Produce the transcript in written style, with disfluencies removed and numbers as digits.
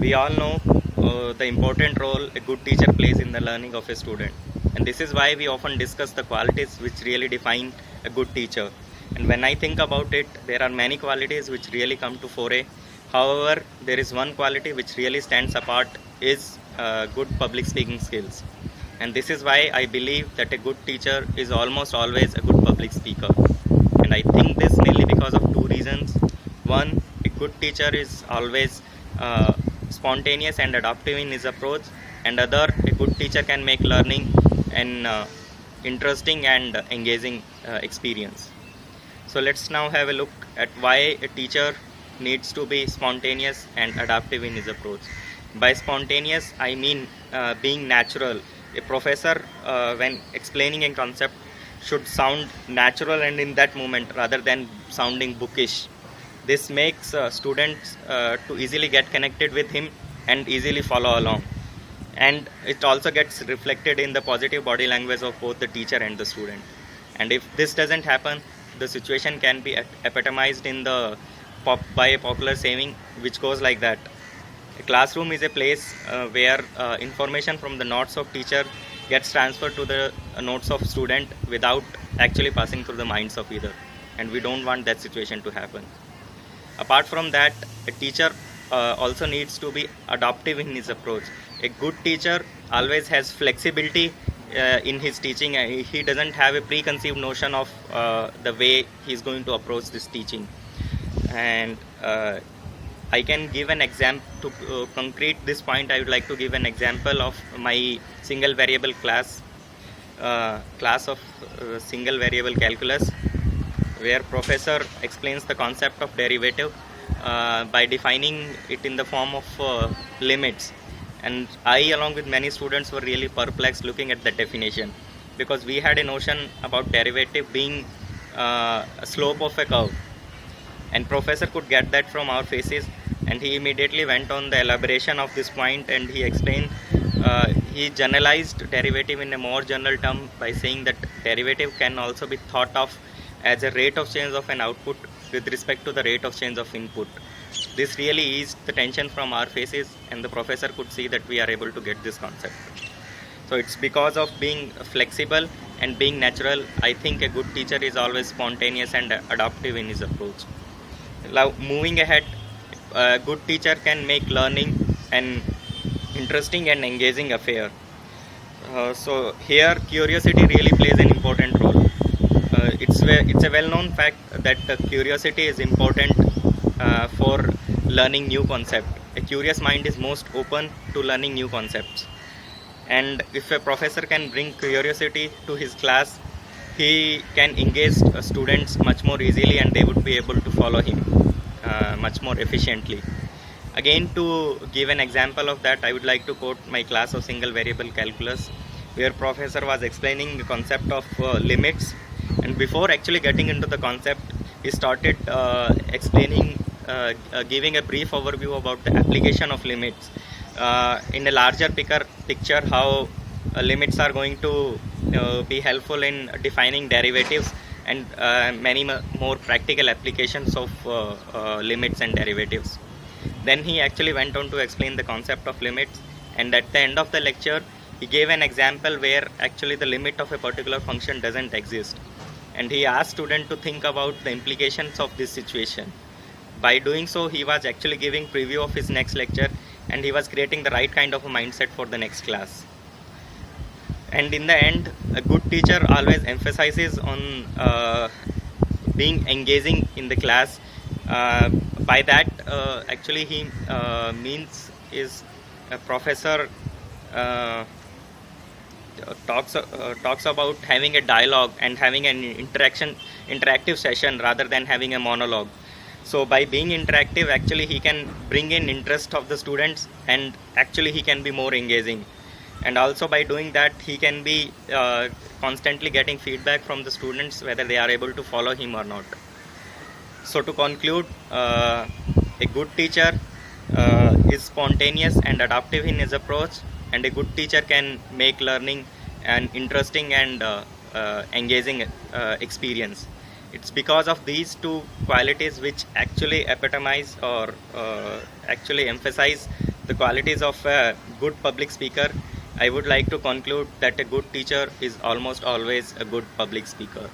We all know the important role a good teacher plays in the learning of a student, and this is why we often discuss the qualities which really define a good teacher. And when I think about it, there are many qualities which really come to foray. However, there is one quality which really stands apart is good public speaking skills. And this is why I believe that a good teacher is almost always a good public speaker. And I think this mainly because of two reasons. One, a good teacher is always spontaneous and adaptive in his approach, and other, a good teacher can make learning an interesting and engaging experience. So let's now have a look at why a teacher needs to be spontaneous and adaptive in his approach. By spontaneous, I mean being natural. A professor, when explaining a concept, should sound natural and in that moment rather than sounding bookish. This makes students to easily get connected with him and easily follow along. And it also gets reflected in the positive body language of both the teacher and the student. And if this doesn't happen, the situation can be epitomized in the by a popular saying which goes like that: a classroom is a place where information from the notes of teacher gets transferred to the notes of student without actually passing through the minds of either, and we don't want that situation to happen. Apart from that, a teacher also needs to be adaptive in his approach. A good teacher always has flexibility in his teaching. He doesn't have a preconceived notion of the way he's going to approach this teaching. And I can give an example to concrete this point. I would like to give an example of my single variable class of single variable calculus, where professor explains the concept of derivative by defining it in the form of limits. And I, along with many students, were really perplexed looking at the definition, because we had a notion about derivative being a slope of a curve, and professor could get that from our faces, and he immediately went on the elaboration of this point, and he explained, he generalized derivative in a more general term by saying that derivative can also be thought of as a rate of change of an output with respect to the rate of change of input. This really eased the tension from our faces, and the professor could see that we are able to get this concept. So it's because of being flexible and being natural, I think a good teacher is always spontaneous and adaptive in his approach. Now, moving ahead, a good teacher can make learning an interesting and engaging affair. So here, curiosity really plays an important role. It's a well-known fact that curiosity is important for learning new concept. A curious mind is most open to learning new concepts. And if a professor can bring curiosity to his class, he can engage students much more easily, and they would be able to follow him much more efficiently. Again, to give an example of that, I would like to quote my class of single variable calculus, where professor was explaining the concept of limits. And before actually getting into the concept, he started explaining, giving a brief overview about the application of limits in a larger picture, how limits are going to be helpful in defining derivatives, and many more practical applications of limits and derivatives. Then he actually went on to explain the concept of limits, and at the end of the lecture, he gave an example where actually the limit of a particular function doesn't exist. And he asked students to think about the implications of this situation. By doing so, he was actually giving preview of his next lecture, and he was creating the right kind of a mindset for the next class. And in the end, a good teacher always emphasizes on being engaging in the class. By that, actually he means is a professor talks about having a dialogue and having an interactive session rather than having a monologue. So by being interactive, actually he can bring in interest of the students, and actually he can be more engaging. And also by doing that, he can be constantly getting feedback from the students whether they are able to follow him or not. So to conclude, a good teacher is spontaneous and adaptive in his approach, and a good teacher can make learning an interesting and engaging experience. It's because of these two qualities which actually epitomize or actually emphasize the qualities of a good public speaker, I would like to conclude that a good teacher is almost always a good public speaker.